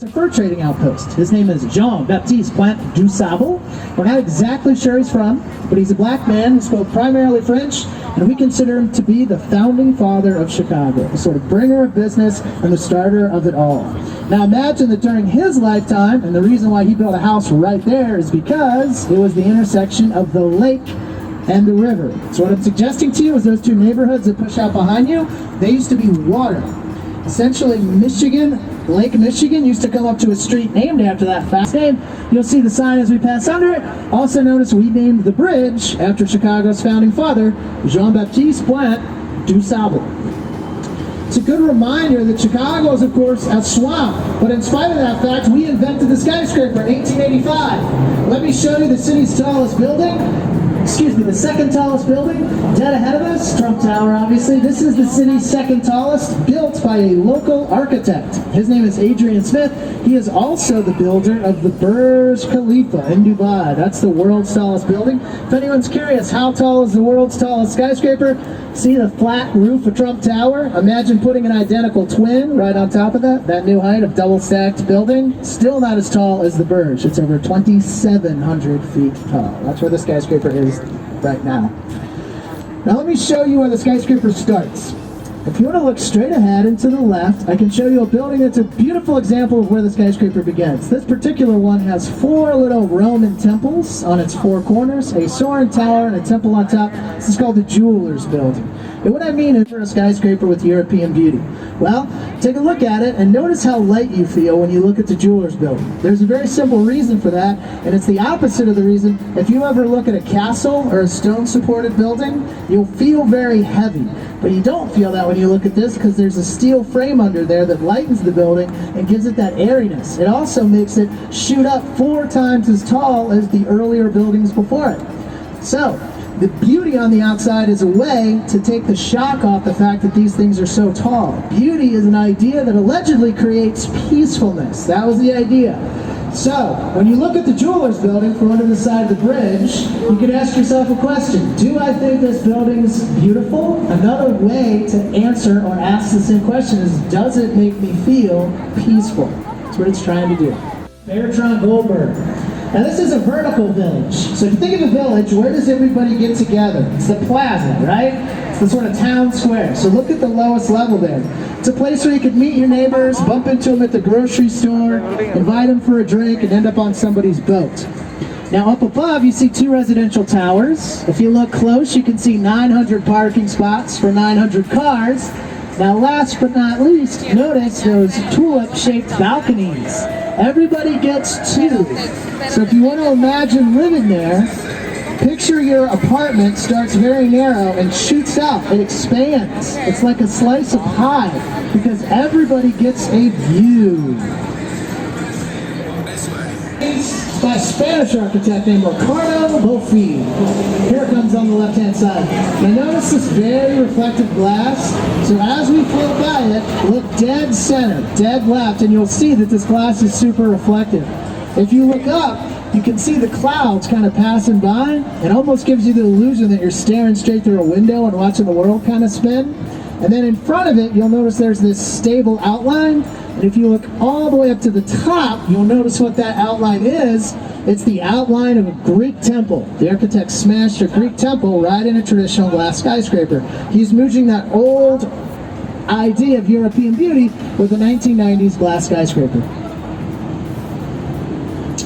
It's a fur trading outpost. His name is Jean-Baptiste Plante du Sable. We're not exactly sure he's from, but he's a black man who spoke primarily French, and we consider him to be the founding father of Chicago, the sort of bringer of business and the starter of it all. Now imagine that during his lifetime, and the reason why he built a house right there is because it was the intersection of the lake and the river. So what I'm suggesting to you is those two neighborhoods that push out behind you, they used to be water. Essentially, Lake Michigan used to come up to a street named after that fast name. You'll see the sign as we pass under it. Also notice we named the bridge after Chicago's founding father, Jean-Baptiste Plante du Sable. It's a good reminder that Chicago is, of course, a swamp. But in spite of that fact, we invented the skyscraper in 1885. Let me show you the city's tallest building. The second tallest building, dead ahead of us, Trump Tower obviously. This is the city's second tallest, built by a local architect. His name is Adrian Smith. He is also the builder of the Burj Khalifa in Dubai. That's the world's tallest building. If anyone's curious, how tall is the world's tallest skyscraper? See the flat roof of Trump Tower? Imagine putting an identical twin right on top of that new height of double-stacked building. Still not as tall as the Burj. It's over 2,700 feet tall. That's where the skyscraper is right now. Now let me show you where the skyscraper starts. If you want to look straight ahead and to the left, I can show you a building that's a beautiful example of where the skyscraper begins. This particular one has 4 little Roman temples on its 4 corners, a soaring tower and a temple on top. This is called the Jewelers Building. And what I mean is for a skyscraper with European beauty. Well, take a look at it and notice how light you feel when you look at the Jewelers Building. There's a very simple reason for that, and it's the opposite of the reason. If you ever look at a castle or a stone-supported building, you'll feel very heavy. But you don't feel that when you look at this because there's a steel frame under there that lightens the building and gives it that airiness. It also makes it shoot up 4 times as tall as the earlier buildings before it. So, the beauty on the outside is a way to take the shock off the fact that these things are so tall. Beauty is an idea that allegedly creates peacefulness. That was the idea. So, when you look at the Jewelers Building from under the side of the bridge, you could ask yourself a question. Do I think this building's beautiful? Another way to answer or ask the same question is, does it make me feel peaceful? That's what it's trying to do. Bertrand Goldberg. Now this is a vertical village. So if you think of a village, where does everybody get together? It's the plaza, right? It's the sort of town square. So look at the lowest level there. It's a place where you could meet your neighbors, bump into them at the grocery store, invite them for a drink, and end up on somebody's boat. Now up above you see 2 residential towers. If you look close you can see 900 parking spots for 900 cars. Now last but not least, notice those tulip-shaped balconies. Everybody gets 2. So if you want to imagine living there, picture your apartment starts very narrow and shoots out. It expands. It's like a slice of pie because everybody gets a view. It's by a Spanish architect named Ricardo Bofill. Here it comes on the left-hand side. Now notice this very reflective glass. So as we float by it, look dead center, dead left, and you'll see that this glass is super reflective. If you look up, you can see the clouds kind of passing by. It almost gives you the illusion that you're staring straight through a window and watching the world kind of spin. And then in front of it, you'll notice there's this stable outline. And if you look all the way up to the top, you'll notice what that outline is. It's the outline of a Greek temple. The architect smashed a Greek temple right in a traditional glass skyscraper. He's merging that old idea of European beauty with the 1990s glass skyscraper.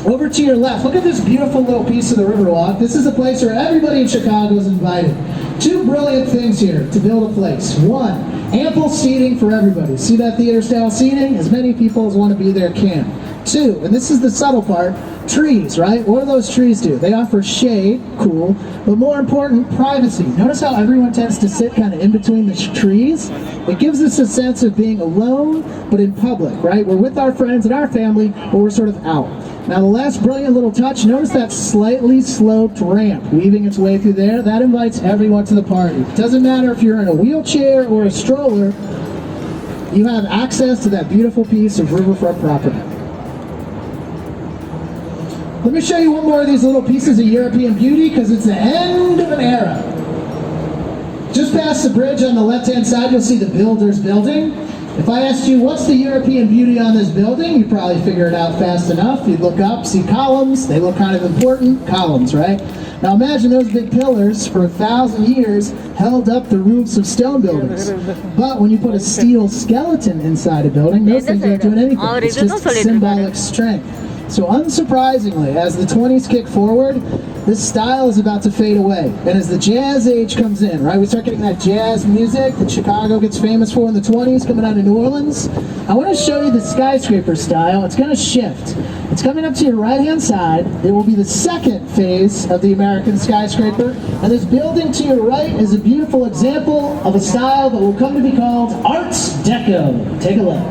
Over to your left, look at this beautiful little piece of the Riverwalk. This is a place where everybody in Chicago is invited. 2 brilliant things here to build a place. 1, ample seating for everybody. See that theater-style seating? As many people as want to be there can. 2, and this is the subtle part, trees, right? What do those trees do? They offer shade, cool, but more important, privacy. Notice how everyone tends to sit kind of in between the trees? It gives us a sense of being alone, but in public, right? We're with our friends and our family, but we're sort of out. Now the last brilliant little touch, notice that slightly sloped ramp weaving its way through there. That invites everyone to the party. It doesn't matter if you're in a wheelchair or a stroller, you have access to that beautiful piece of riverfront property. Let me show you one more of these little pieces of European beauty because it's the end of an era. Just past the bridge on the left-hand side, you'll see the Builders Building. If I asked you, what's the European beauty on this building, you'd probably figure it out fast enough. You'd look up, see columns. They look kind of important. Columns, right? Now imagine those big pillars for 1,000 years held up the roofs of stone buildings. But when you put a steel skeleton inside a building, those things aren't doing anything. It's just symbolic strength. So unsurprisingly, as the 20s kick forward, this style is about to fade away. And as the jazz age comes in, right, we start getting that jazz music that Chicago gets famous for in the 20s coming out of New Orleans. I want to show you the skyscraper style. It's going to shift. It's coming up to your right-hand side. It will be the second phase of the American skyscraper. And this building to your right is a beautiful example of a style that will come to be called Art Deco. Take a look.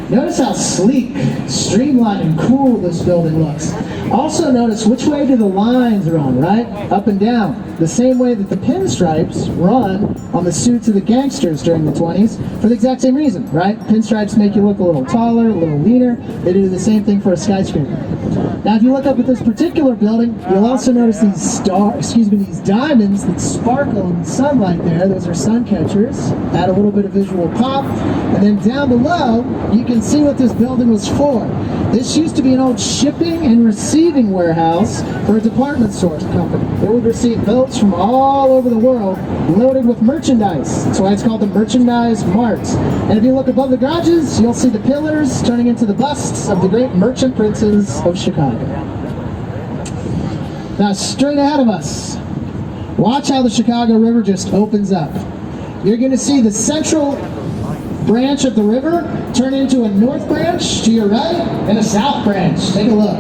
Notice how sleek, streamlined, and cool this building looks. Also notice which way do the lines run, right? Up and down. The same way that the pinstripes run on the suits of the gangsters during the 20s for the exact same reason, right? Pinstripes make you look a little taller, a little leaner. They do the same thing for a skyscraper. Now if you look up at this particular building, you'll also notice these diamonds that sparkle in the sunlight there. Those are sun catchers. Add a little bit of visual pop. And then down below, you can see what this building was for. This used to be an old shipping and receiving warehouse for a department store company. They would receive boats from all over the world loaded with merchandise. That's why it's called the Merchandise Mart. And if you look above the garages, you'll see the pillars turning into the busts of the great merchant princes of Chicago. Now straight ahead of us, watch how the Chicago River just opens up. You're going to see the central branch of the river turn into a north branch to your right and a south branch. Take a look.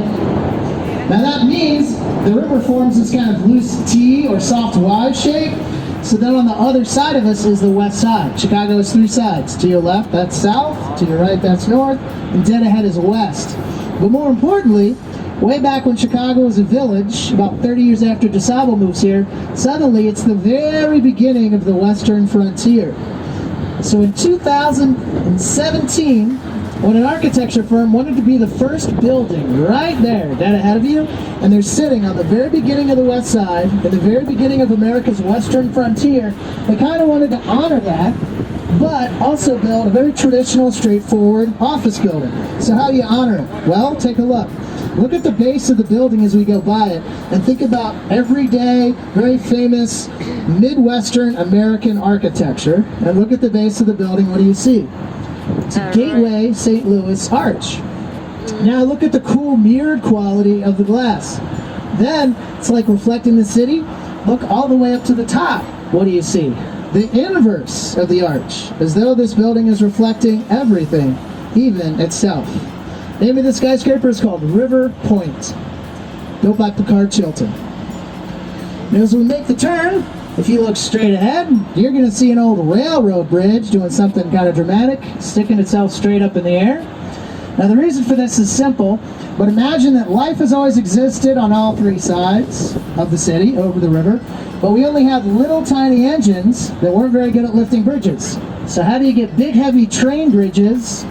Now that means the river forms this kind of loose T or soft Y shape. So then on the other side of us is the west side. Chicago has three sides. To your left, that's south. To your right, that's north. And dead ahead is west. But more importantly, way back when Chicago was a village, about 30 years after DuSable moves here, suddenly it's the very beginning of the western frontier. So in 2017, when an architecture firm wanted to be the first building right there, dead ahead of you, and they're sitting on the very beginning of the west side, in the very beginning of America's western frontier, they kind of wanted to honor that, but also build a very traditional, straightforward office building. So how do you honor it? Well, take a look. Look at the base of the building as we go by it, and think about everyday, very famous Midwestern American architecture. And look at the base of the building, what do you see? It's a Gateway St. Louis arch. Now look at the cool mirrored quality of the glass. Then, it's like reflecting the city. Look all the way up to the top. What do you see? The inverse of the arch, as though this building is reflecting everything, even itself. The name of the skyscraper is called River Point, built by Picard Chilton. Now as we make the turn, if you look straight ahead, you're going to see an old railroad bridge doing something kind of dramatic, sticking itself straight up in the air. Now the reason for this is simple, but imagine that life has always existed on all three sides of the city, over the river, but we only had little tiny engines that weren't very good at lifting bridges. So how do you get big heavy train bridges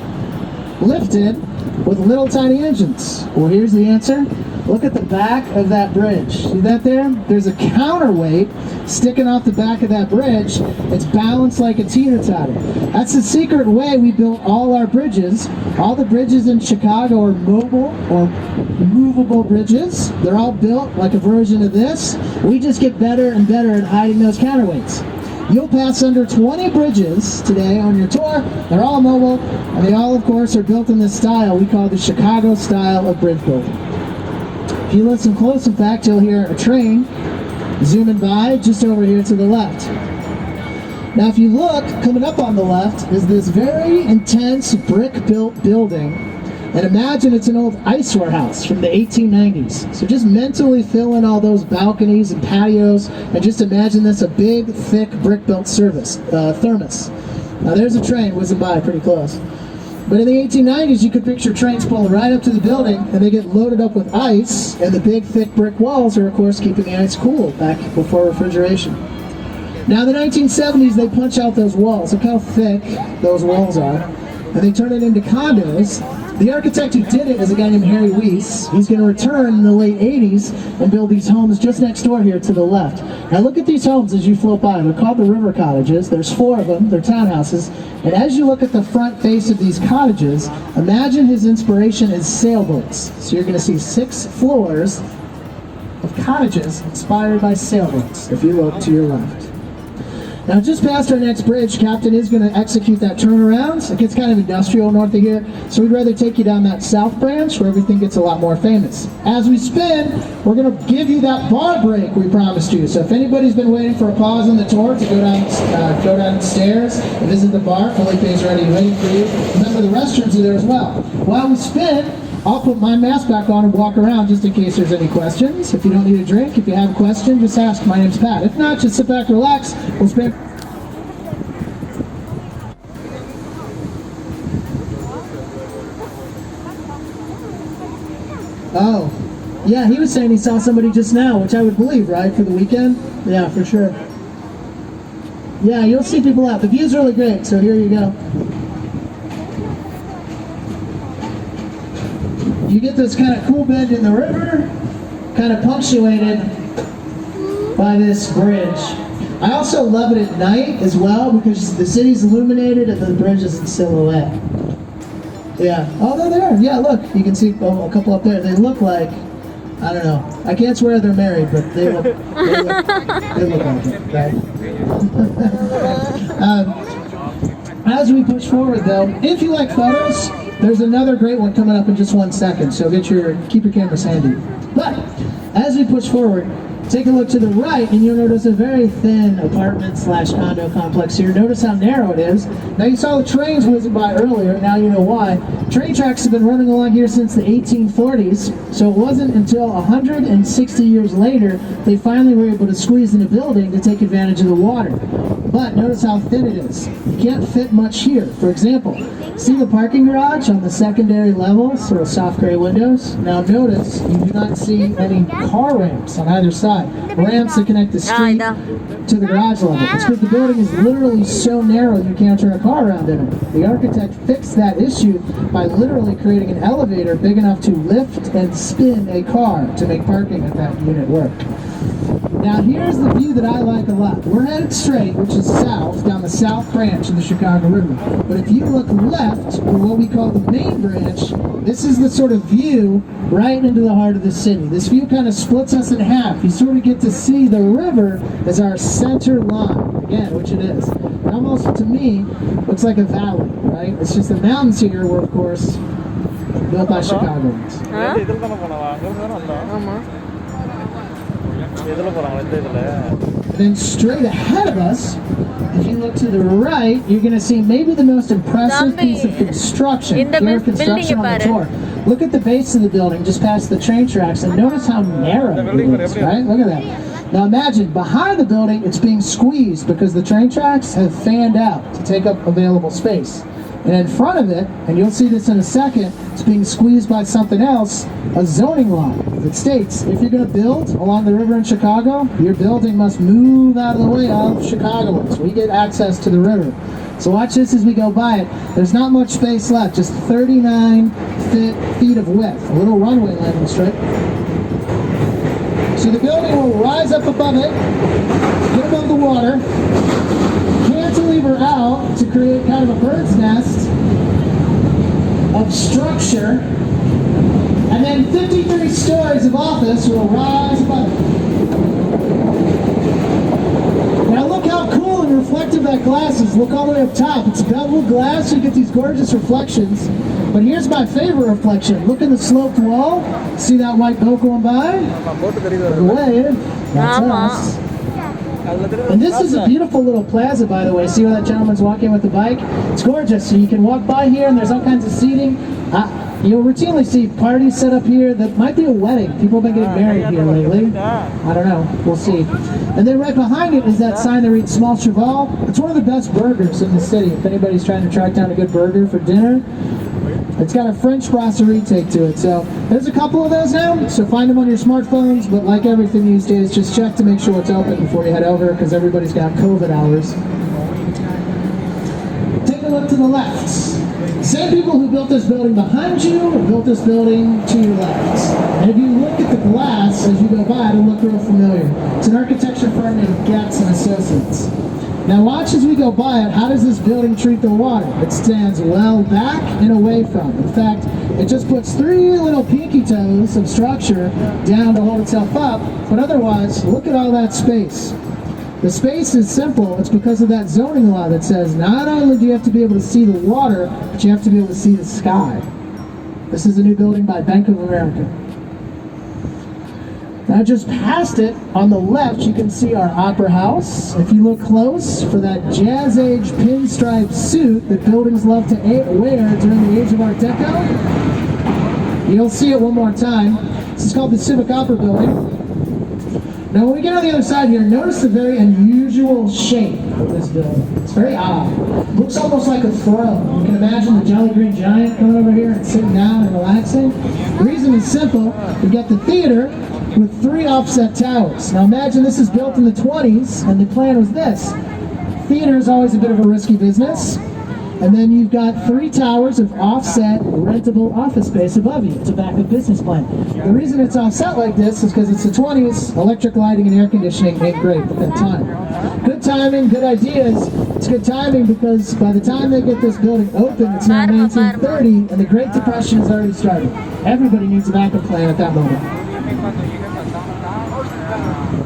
lifted with little tiny engines? Well, here's the answer. Look at the back of that bridge. See that there? There's a counterweight sticking off the back of that bridge. It's balanced like a teeter-totter. That's the secret way we built all our bridges. All the bridges in Chicago are mobile or movable bridges. They're all built like a version of this. We just get better and better at hiding those counterweights. You'll pass under 20 bridges today on your tour. They're all mobile, and they all, of course, are built in this style we call the Chicago style of bridge building. If you listen close, in fact, you'll hear a train zooming by just over here to the left. Now, if you look, coming up on the left is this very intense brick-built building. And imagine it's an old ice warehouse from the 1890s. So just mentally fill in all those balconies and patios, and just imagine this a big, thick, brick-built thermos. Now there's a train whizzing by pretty close. But in the 1890s, you could picture trains pulling right up to the building, and they get loaded up with ice, and the big, thick brick walls are, of course, keeping the ice cool back before refrigeration. Now, in the 1970s, they punch out those walls. Look how thick those walls are. And they turn it into condos. The architect who did it is a guy named Harry Weiss. He's going to return in the late 80s and build these homes just next door here to the left. Now look at these homes as you float by. They're called the river cottages. There's 4 of them. They're townhouses. And as you look at the front face of these cottages, imagine his inspiration is sailboats. So you're going to see 6 floors of cottages inspired by sailboats if you look to your left. Now just past our next bridge, Captain is going to execute that turnaround. It gets kind of industrial north of here, so we'd rather take you down that south branch where everything gets a lot more famous. As we spin, we're going to give you that bar break we promised you. So if anybody's been waiting for a pause on the tour to go downstairs and visit the bar, Felipe's ready waiting for you. Remember the restrooms are there as well. While we spin, I'll put my mask back on and walk around just in case there's any questions. If you don't need a drink, if you have a question, just ask. My name's Pat. If not, just sit back, relax. We'll spin. Oh, yeah, he was saying he saw somebody just now, which I would believe, right, for the weekend? Yeah, for sure. Yeah, you'll see people out. The view's really great, so here you go. You get this kind of cool bend in the river, kind of punctuated by this bridge. I also love it at night as well because the city's illuminated and the bridge is in silhouette. Yeah. Oh, they're there. Yeah, look. You can see a couple up there. They look like, I don't know. I can't swear they're married, but they look like it, right? As we push forward, though, if you like photos, there's another great one coming up in just 1 second, so keep your cameras handy. But as we push forward, take a look to the right, and you'll notice a very thin apartment/condo complex here. Notice how narrow it is. Now you saw the trains whizzing by earlier, now you know why. Train tracks have been running along here since the 1840s, so it wasn't until 160 years later they finally were able to squeeze in a building to take advantage of the water. But notice how thin it is. You can't fit much here. For example, see the parking garage on the secondary level, sort of soft gray windows? Now notice you do not see any car ramps on either side. Ramps that connect the street to the garage level. It's because the building is literally so narrow you can't turn a car around in it. The architect fixed that issue by literally creating an elevator big enough to lift and spin a car to make parking at that unit work. Now here's the view that I like a lot. We're headed straight, which is south, down the south branch of the Chicago River. But if you look left, or what we call the main branch, this is the sort of view right into the heart of the city. This view kind of splits us in half. You sort of get to see the river as our center line, again, which it is. It almost, to me, looks like a valley, right? It's just the mountains here were, of course, built by Chicagoans. And then straight ahead of us, if you look to the right, you're going to see maybe the most impressive piece of construction, on the tour. Look at the base of the building just past the train tracks and notice how narrow it is, right? Look at that. Now imagine, behind the building, it's being squeezed because the train tracks have fanned out to take up available space. And in front of it, and you'll see this in a second, it's being squeezed by something else, a zoning law that states if you're going to build along the river in Chicago, your building must move out of the way of Chicagoans. We get access to the river. So watch this as we go by it. There's not much space left, just 39 feet of width, a little runway landing strip. So the building will rise up above it, get above the water, cantilever out to create kind of a bird's nest of structure, and then 53 stories of office will rise above it. Now look how cool and reflective that glass is. Look all the way up top. It's beveled glass, so you get these gorgeous reflections. But here's my favorite reflection. Look at the sloped wall. See that white boat going by? Look away. That's us. And this is a beautiful little plaza, by the way. See where that gentleman's walking with the bike? It's gorgeous. So you can walk by here, and there's all kinds of seating. You'll routinely see parties set up here that might be a wedding. People have been getting married here lately. I don't know. We'll see. And then right behind it is that sign that reads Small Cheval. It's one of the best burgers in the city. If anybody's trying to track down a good burger for dinner, it's got a French brasserie take to it. So there's a couple of those now, so find them on your smartphones, but like everything these days, just check to make sure it's open before you head over, because everybody's got COVID hours. Take a look to the left. Same people who built this building behind you built this building to your left. And if you look at the glass as you go by, it'll look real familiar. It's an architecture firm named Getz and Associates. Now watch as we go by it, how does this building treat the water? It stands well back and away from. In fact, it just puts 3 little pinky toes of structure down to hold itself up, but otherwise, look at all that space. The space is simple. It's because of that zoning law that says not only do you have to be able to see the water, but you have to be able to see the sky. This is a new building by Bank of America. Now just past it, on the left, you can see our Opera House. If you look close, for that Jazz Age pinstripe suit that buildings love to wear during the age of Art Deco, you'll see it one more time. This is called the Civic Opera Building. Now when we get on the other side here, notice the very unusual shape of this building. It's very odd. It looks almost like a throne. You can imagine the Jolly Green Giant coming over here and sitting down and relaxing. The reason is simple. You've got the theater with 3 offset towers. Now imagine this is built in the 20s, and the plan was this. Theater is always a bit of a risky business. And then you've got 3 towers of offset, rentable office space above you. It's a backup business plan. The reason it's offset like this is because it's the 20s, electric lighting and air conditioning ain't great at that time. Good timing, good ideas. It's good timing because by the time they get this building open, it's now 1930, and the Great Depression has already started. Everybody needs a backup plan at that moment.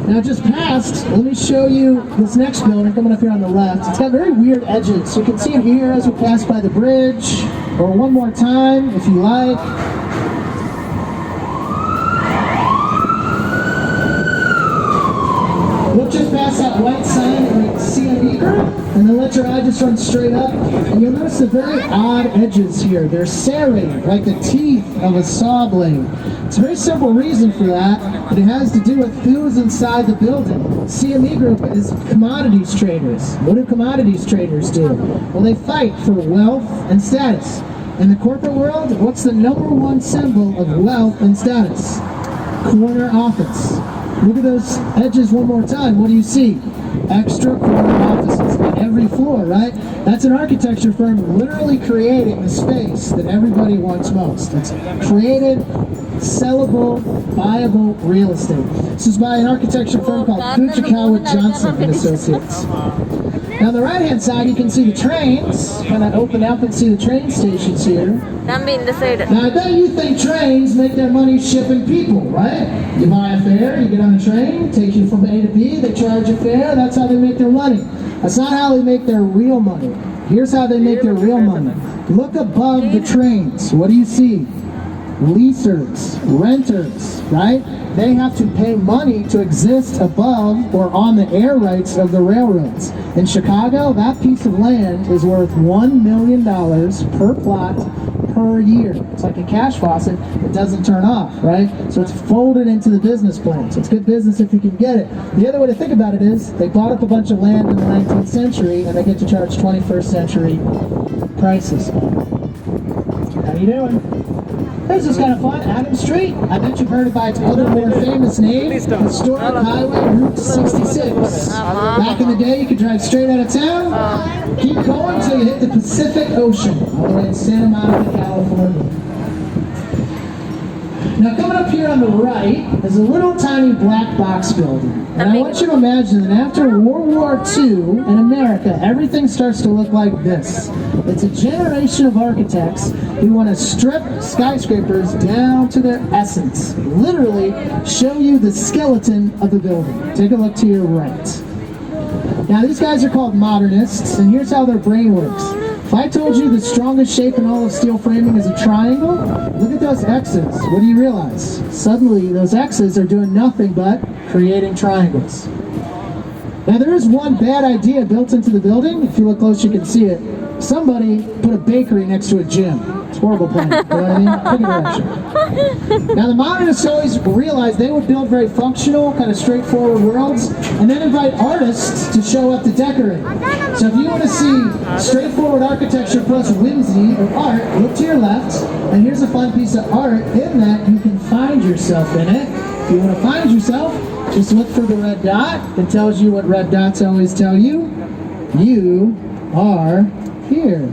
Now just past, let me show you this next building coming up here on the left. It's got very weird edges. So you can see it here as we pass by the bridge, or one more time if you like. Look just past that white sign that reads CME Group, and then let your eye just run straight up, and you'll notice the very odd edges here. They're serrated, like the teeth of a saw blade. It's a very simple reason for that, but it has to do with who's inside the building. CME Group is commodities traders. What do commodities traders do? Well, they fight for wealth and status. In the corporate world, what's the #1 symbol of wealth and status? Corner office. Look at those edges one more time. What do you see? Extra corner offices on every floor, right? That's an architecture firm literally creating the space that everybody wants most. It's created, sellable, buyable real estate. This is by an architecture firm called Fujikawa Johnson and Associates. Now on the right-hand side, you can see the trains. Kind of open up and see the train stations here. Now I bet you think trains make their money shipping people, right? You buy a fare, you get on a train, takes you from A to B, they charge a fare, that's how they make their money. That's not how they make their real money. Here's how they make their real money. Look above the trains. What do you see? Leasers, renters, right? They have to pay money to exist above or on the air rights of the railroads. In Chicago, that piece of land is worth $1 million per plot per year. It's like a cash faucet that doesn't turn off, right? So it's folded into the business plan. So it's good business if you can get it. The other way to think about it is they bought up a bunch of land in the 19th century and they get to charge 21st century prices. How you doing? This is kind of fun. Adams Street. I bet you've heard it by its other more famous name, Historic Highway Route 66. Back in the day, you could drive straight out of town, keep going until you hit the Pacific Ocean, all the way in Santa Monica, California. Now coming up here on the right is a little tiny black box building. And I want you to imagine that after World War II in America, everything starts to look like this. It's a generation of architects who want to strip skyscrapers down to their essence. Literally show you the skeleton of the building. Take a look to your right. Now these guys are called modernists, and here's how their brain works. If I told you the strongest shape in all of steel framing is a triangle, look at those X's. What do you realize? Suddenly, those X's are doing nothing but creating triangles. Now, there is one bad idea built into the building. If you look close, you can see it. Somebody put a bakery next to a gym. It's a horrible plan. You know what I mean? Pick a direction. Now the modernists always realized they would build very functional, kind of straightforward worlds, and then invite artists to show up to decorate. So if you want to see straightforward architecture plus whimsy or art, look to your left, and here's a fun piece of art in that you can find yourself in it. If you want to find yourself, just look for the red dot. It tells you what red dots always tell you. You are here.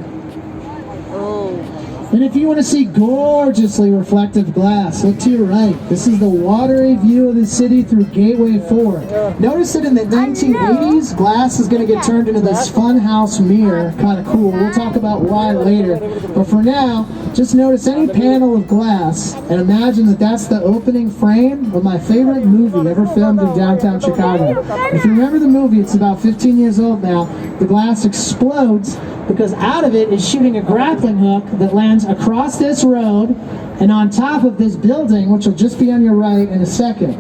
And if you want to see gorgeously reflective glass, look to your right. This is the watery view of the city through Gateway 4. Notice that in the 1980s, glass is going to get turned into this funhouse mirror. Kind of cool. We'll talk about why later. But for now, just notice any panel of glass and imagine that that's the opening frame of my favorite movie ever filmed in downtown Chicago. If you remember the movie, it's about 15 years old now. The glass explodes because out of it is shooting a grappling hook that lands across this road and on top of this building, which will just be on your right in a second.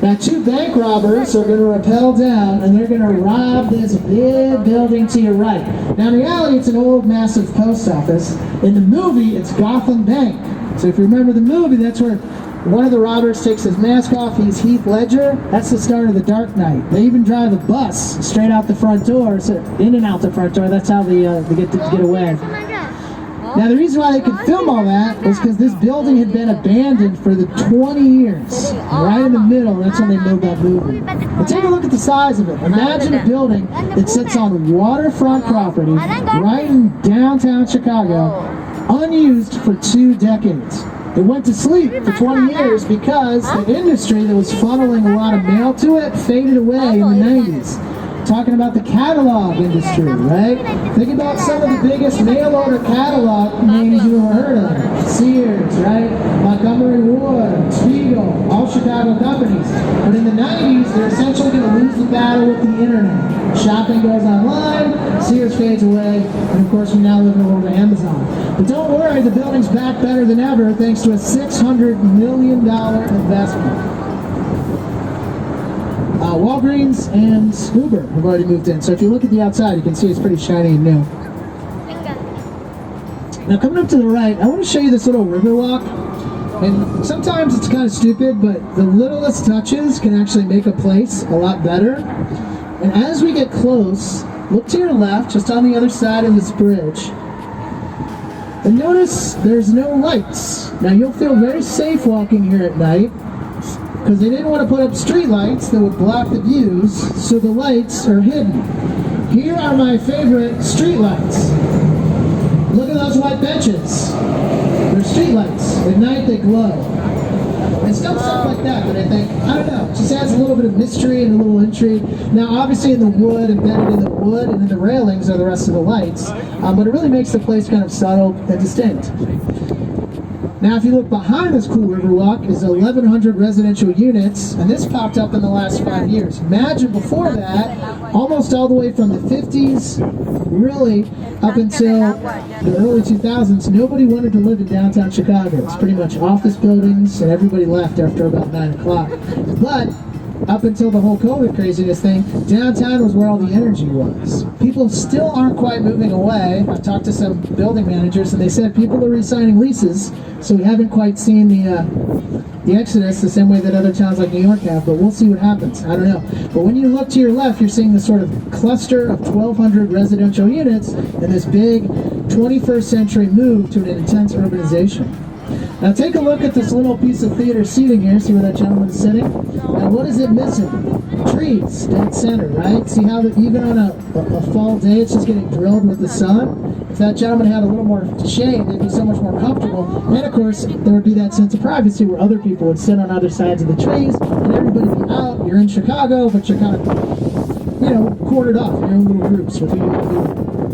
Now, two bank robbers are going to rappel down and they're going to rob this big building to your right. Now, in reality, it's an old, massive post office. In the movie, it's Gotham Bank. So if you remember the movie, that's where one of the robbers takes his mask off. He's Heath Ledger. That's the start of The Dark Knight. They even drive a bus straight out the front door, so in and out the front door. That's how they get away. Now, the reason why they could film all that was because this building had been abandoned for the 20 years. Right in the middle, that's when they made that movie. But take a look at the size of it. Imagine a building that sits on waterfront property right in downtown Chicago, unused for 2 decades. It went to sleep for 20 years because the industry that was funneling a lot of mail to it faded away in the 90s. Talking about the catalog industry, right? Think about some of the biggest mail order catalog names you've ever heard of. Sears, right? Montgomery Ward, Spiegel, all Chicago companies. But in the 90s, they're essentially going to lose the battle with the internet. Shopping goes online, Sears fades away, and of course we now live in a world of Amazon. But don't worry, the building's back better than ever thanks to a $600 million investment. Walgreens and Uber have already moved in. So if you look at the outside, you can see it's pretty shiny and new. Now coming up to the right, I want to show you this little river walk. And sometimes it's kind of stupid, but the littlest touches can actually make a place a lot better. And as we get close, look to your left, just on the other side of this bridge. And notice there's no lights. Now you'll feel very safe walking here at night, because they didn't want to put up street lights that would block the views, so the lights are hidden. Here are my favorite street lights. Look at those white benches. They're street lights. At night they glow. And stuff like that, but I think, I don't know, it just adds a little bit of mystery and a little intrigue. Now obviously in the wood, embedded in the wood and in the railings are the rest of the lights, but it really makes the place kind of subtle and distinct. Now, if you look behind this cool river walk is 1,100 residential units, and this popped up in the last 5 years. Imagine before that, almost all the way from the 50s, really up until the early 2000s, nobody wanted to live in downtown Chicago. It's pretty much office buildings, and everybody left after about 9 o'clock. But up until the whole COVID craziness thing, downtown was where all the energy was. People still aren't quite moving away. I've talked to some building managers and they said people are re-signing leases, so we haven't quite seen the exodus the same way that other towns like New York have, but we'll see what happens. I don't know. But when you look to your left, you're seeing this sort of cluster of 1,200 residential units and this big 21st century move to an intense urbanization. Now take a look at this little piece of theater seating here. See where that gentleman is sitting? Now what is it missing? Trees, dead center, right? See how even on a fall day it's just getting drilled with the sun? If that gentleman had a little more shade, they'd be so much more comfortable. And of course, there would be that sense of privacy where other people would sit on other sides of the trees and everybody would be out. You're in Chicago, but you're kind of, quartered off in your own little groups with who you want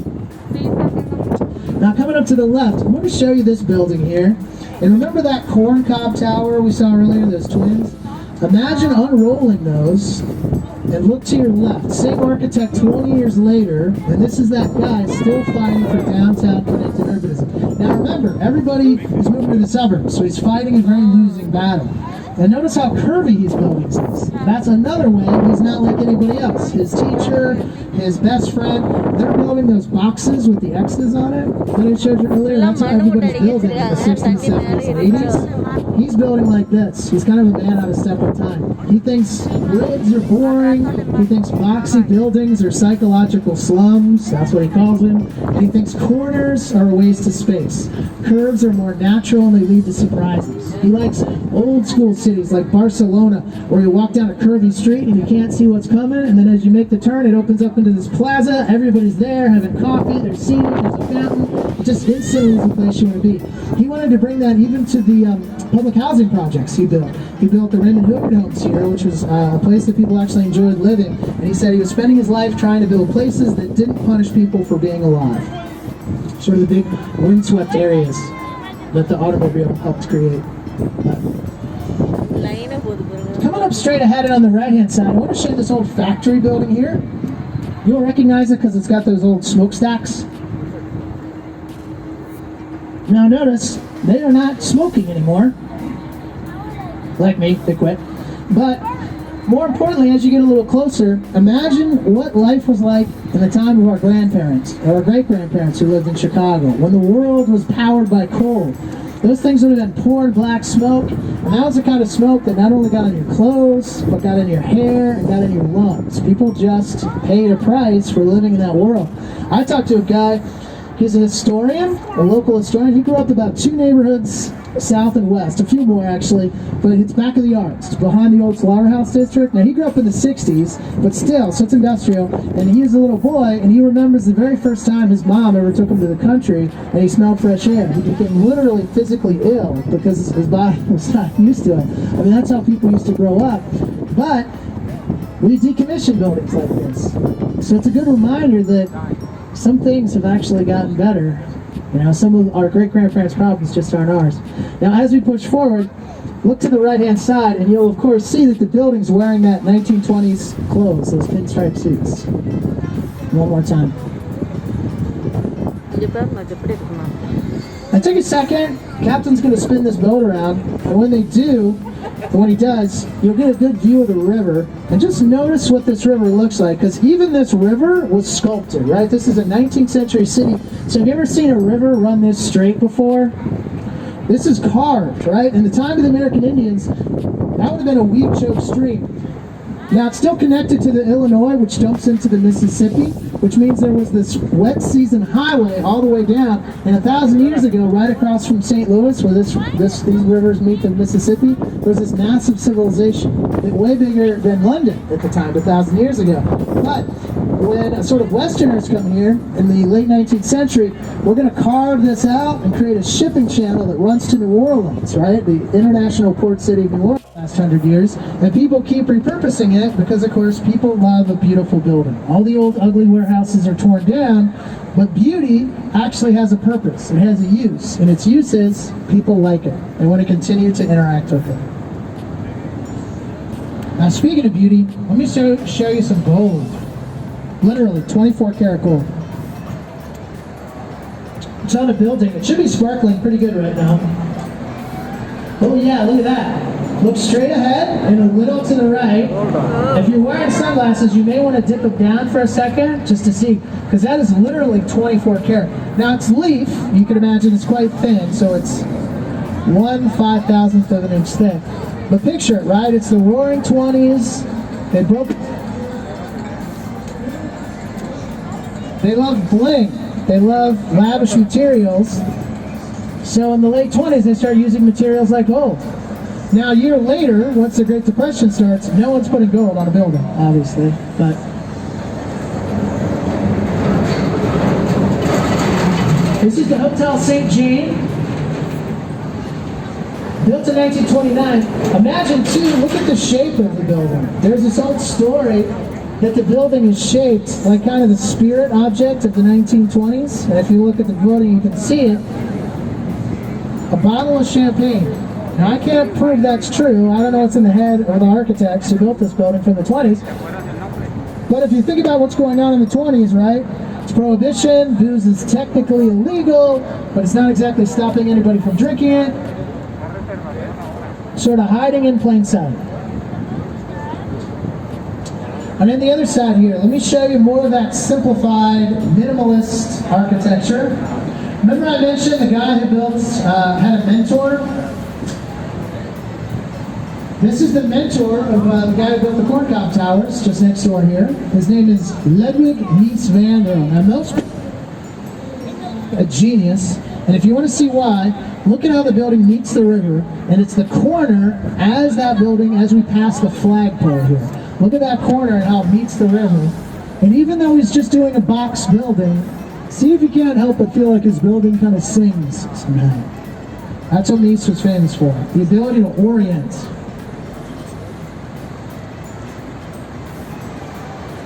to be. Now coming up to the left, I'm going to show you this building here. And remember that corn cob tower we saw earlier, those twins? Imagine unrolling those and look to your left. Same architect 20 years later, and this is that guy still fighting for downtown connected urbanism. Now remember, everybody is moving to the suburbs, so he's fighting a very losing battle. And notice how curvy his buildings is. That's another way he's not like anybody else. His teacher, his best friend, they're building building those boxes with the X's on it that I showed you earlier? That's what everybody's building in the 60s, 70s, and 80s. He's building like this. He's kind of a man out of step with time. He thinks grids are boring. He thinks boxy buildings are psychological slums. That's what he calls them. And he thinks corners are a waste of space. Curves are more natural and they lead to surprises. He likes old school cities like Barcelona, where you walk down a curvy street and you can't see what's coming, and then as you make the turn, it opens up into this plaza. Everybody's there having coffee, they're seated, there's a fountain. It just instantly is the place you want to be. He wanted to bring that even to the public housing projects he built. He built the Raymond Hood homes here, which was a place that people actually enjoyed living. And he said he was spending his life trying to build places that didn't punish people for being alive. Sort of the big windswept areas that the automobile helped create. Coming up straight ahead and on the right-hand side, I want to show you this old factory building here. You'll recognize it because it's got those old smokestacks. Now notice, they are not smoking anymore. Like me, they quit. But more importantly, as you get a little closer, imagine what life was like in the time of our grandparents, or our great-grandparents who lived in Chicago, when the world was powered by coal. Those things would have been poured black smoke, and that was the kind of smoke that not only got in your clothes, but got in your hair and got in your lungs. People just paid a price for living in that world. I talked to a guy, he's a historian, a local historian. He grew up about 2 neighborhoods south and west, a few more actually, but it's back of the arts. It's behind the old slaughterhouse district. Now he grew up in the 60s, but still, so it's industrial, and he was a little boy, and he remembers the very first time his mom ever took him to the country, and he smelled fresh air. He became literally physically ill because his body was not used to it. I mean, that's how people used to grow up. But we decommission buildings like this. So it's a good reminder that some things have actually gotten better. You know, some of our great-grandparents' problems just aren't ours. Now, as we push forward, look to the right-hand side, and you'll, of course, see that the building's wearing that 1920s clothes, those pinstripe suits. One more time. Now, take a second. Captain's going to spin this boat around, and when they do, and when he does, you'll get a good view of the river. And just notice what this river looks like, because even this river was sculpted, right? This is a 19th century city. So have you ever seen a river run this straight before? This is carved, right? In the time of the American Indians, that would have been a weed-choked stream. Now it's still connected to the Illinois, which dumps into the Mississippi, which means there was this wet season highway all the way down. And 1,000 years ago, right across from St. Louis, where these rivers meet the Mississippi, there was this massive civilization, way bigger than London at the time, 1,000 years ago. But when sort of Westerners come here in the late 19th century, we're going to carve this out and create a shipping channel that runs to New Orleans, right? The international port city of New Orleans. Last 100 years, and people keep repurposing it because, of course, people love a beautiful building. All the old ugly warehouses are torn down, but beauty actually has a purpose. It has a use, and its use is people like it. They want to continue to interact with it. Now, speaking of beauty, let me show you some gold. Literally 24 karat gold. It's on a building. It should be sparkling pretty good right now. Oh yeah, look at that. Look straight ahead and a little to the right. If you're wearing sunglasses, you may want to dip them down for a second just to see, because that is literally 24 karat. Now it's leaf, you can imagine it's quite thin, so it's 1/5000th of an inch thick. But picture it, right? It's the roaring 20s. They love bling. They love lavish materials. So in the late 20s, they started using materials like gold. Now, a year later, once the Great Depression starts, no one's putting gold on a building, obviously, but this is the Hotel St. Jean, built in 1929. Imagine, too, look at the shape of the building. There's this old story that the building is shaped like kind of the spirit object of the 1920s, and if you look at the building, you can see it. A bottle of champagne. Now, I can't prove that's true. I don't know what's in the head of the architects who built this building from the 20s. But if you think about what's going on in the 20s, right? It's prohibition, booze is technically illegal, but it's not exactly stopping anybody from drinking it. Sort of hiding in plain sight. And then the other side here, let me show you more of that simplified, minimalist architecture. Remember I mentioned the guy who built, had a mentor? This is the mentor of the guy who built the Corncob Towers, just next door here. His name is Ludwig Mies van der Rohe. Now most a genius, and if you want to see why, look at how the building meets the river, and it's the corner as that building, as we pass the flagpole here. Look at that corner and how it meets the river. And even though he's just doing a box building, see if you can't help but feel like his building kind of sings somehow. That's what Mies was famous for, the ability to orient.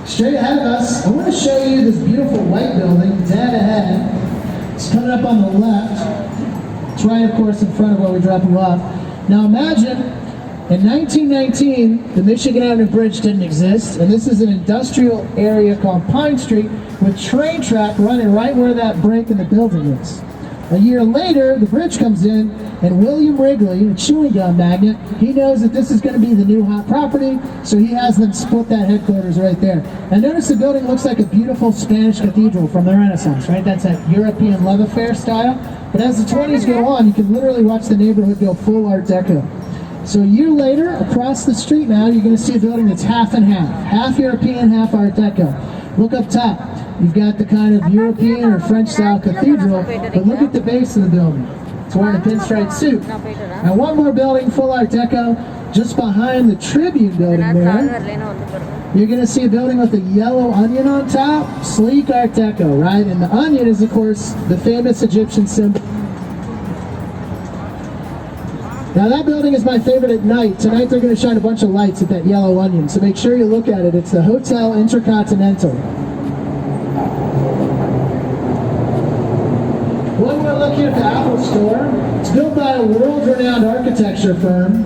Straight ahead of us, I want to show you this beautiful white building dead ahead. It's coming up on the left. It's right, of course, in front of where we drop you off. Now imagine, in 1919, the Michigan Avenue Bridge didn't exist, and this is an industrial area called Pine Street with train track running right where that break in the building is. A year later, the bridge comes in, and William Wrigley, a chewing gum magnate, he knows that this is going to be the new hot property, so he has them split that headquarters right there. And notice the building looks like a beautiful Spanish cathedral from the Renaissance, right? That's that European love affair style. But as the 20s go on, you can literally watch the neighborhood go full Art Deco. So a year later, across the street now, you're going to see a building that's half and half. Half European, half Art Deco. Look up top. You've got the kind of European or French-style cathedral, but look at the base of the building. It's wearing a pinstripe suit. And one more building, full Art Deco, just behind the Tribune building there. You're going to see a building with a yellow onion on top, sleek Art Deco, right? And the onion is, of course, the famous Egyptian symbol. Now that building is my favorite at night. Tonight they're going to shine a bunch of lights at that yellow onion, so make sure you look at it. It's the Hotel Intercontinental. One more look here at the Apple Store. It's built by a world-renowned architecture firm.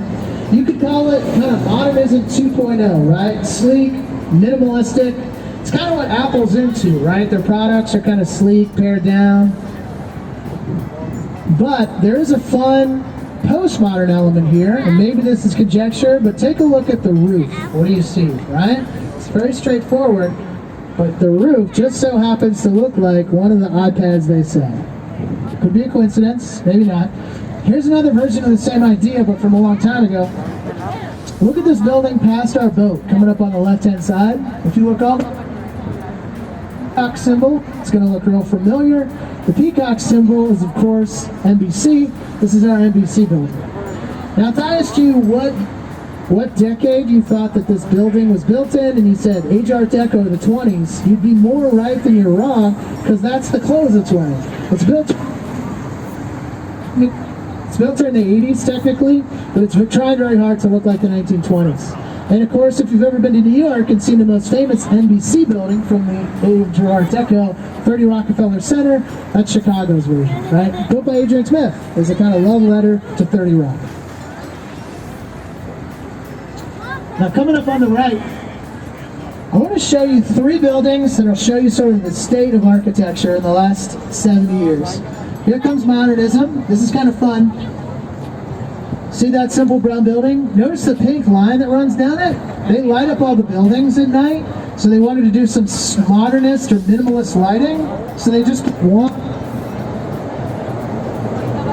You could call it kind of modernism 2.0, right? Sleek, minimalistic. It's kind of what Apple's into, right? Their products are kind of sleek, pared down. But there is a fun postmodern element here, and maybe this is conjecture, but take a look at the roof. What do you see, right? It's very straightforward, but the roof just so happens to look like one of the iPads they sell. Could be a coincidence, maybe not. Here's another version of the same idea, but from a long time ago. Look at this building past our boat, coming up on the left-hand side. If you look up, peacock symbol, it's going to look real familiar. The peacock symbol is, of course, NBC. This is our NBC building. Now, if I asked you what decade you thought that this building was built in, and you said Age Art Deco of the 20s, you'd be more right than you're wrong, because that's the clothes it's wearing. It's built in the 80s technically, but it's tried very hard to look like the 1920s. And of course, if you've ever been to New York and seen the most famous NBC building from the age of Art Deco, 30 Rockefeller Center, that's Chicago's version, right? Built by Adrian Smith as a kind of love letter to 30 Rock. Now coming up on the right, I want to show you three buildings that will show you sort of the state of architecture in the last 70 years. Here comes modernism. This is kind of fun. See that simple brown building? Notice the pink line that runs down it? They light up all the buildings at night, so they wanted to do some modernist or minimalist lighting, so they just want.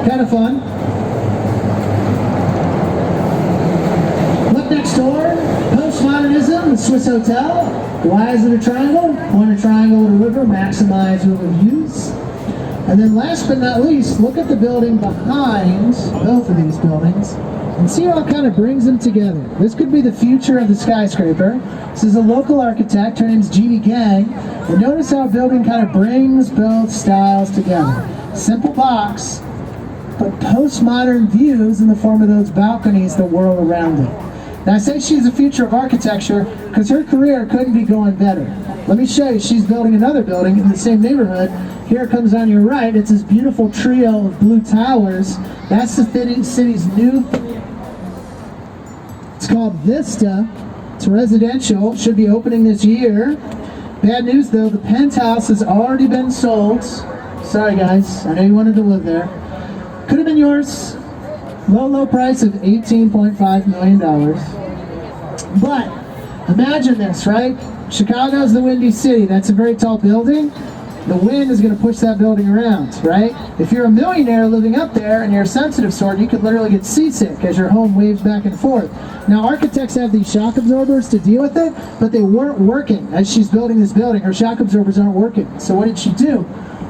Kind of fun. Look next door, postmodernism, the Swiss Hotel. Why is it a triangle? Point a triangle at a river, maximize river views. And then last but not least, look at the building behind both of these buildings and see how it kind of brings them together. This could be the future of the skyscraper. This is a local architect, her name's Jeannie Gang. And notice how a building kind of brings both styles together. Simple box, but postmodern views in the form of those balconies that whirl around it. Now I say she's the future of architecture because her career couldn't be going better. Let me show you, she's building another building in the same neighborhood. Here it comes on your right, it's this beautiful trio of blue towers. That's the city's new, it's called Vista. It's residential, should be opening this year. Bad news though, the penthouse has already been sold. Sorry guys, I know you wanted to live there. Could have been yours. Low price of $18.5 million. But Imagine this, right? Chicago's the Windy City. That's a very tall building. The wind is going to push that building around, right? If you're a millionaire living up there and you're a sensitive sort, you could literally get seasick as your home waves back and forth. Now, architects have these shock absorbers to deal with it, but they weren't working as she's building this building. Her shock absorbers aren't working. So what did she do?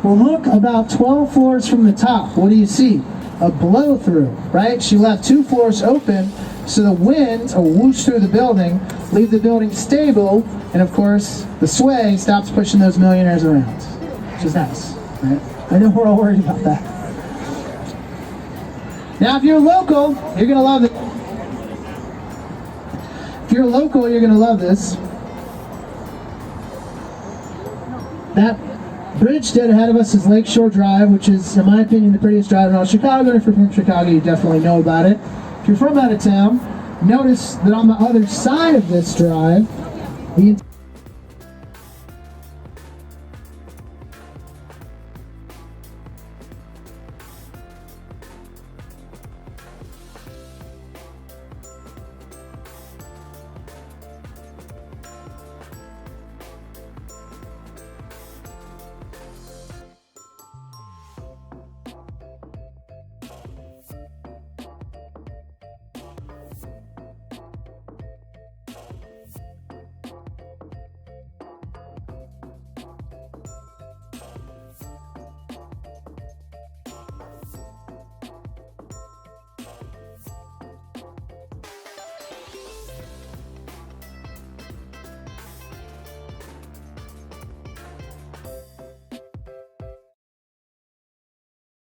Well, look about 12 floors from the top. What do you see? A blow through, right? She left 2 floors open so the winds will whoosh through the building, leave the building stable, and of course, the sway stops pushing those millionaires around. Which is nice, right? I know we're all worried about that. Now, if you're local, you're gonna love it. If you're local, you're gonna love this. That bridge dead ahead of us is Lakeshore Drive, which is, in my opinion, the prettiest drive in all Chicago. And if you're from Chicago, you definitely know about it. If you're from out of town, notice that on the other side of this drive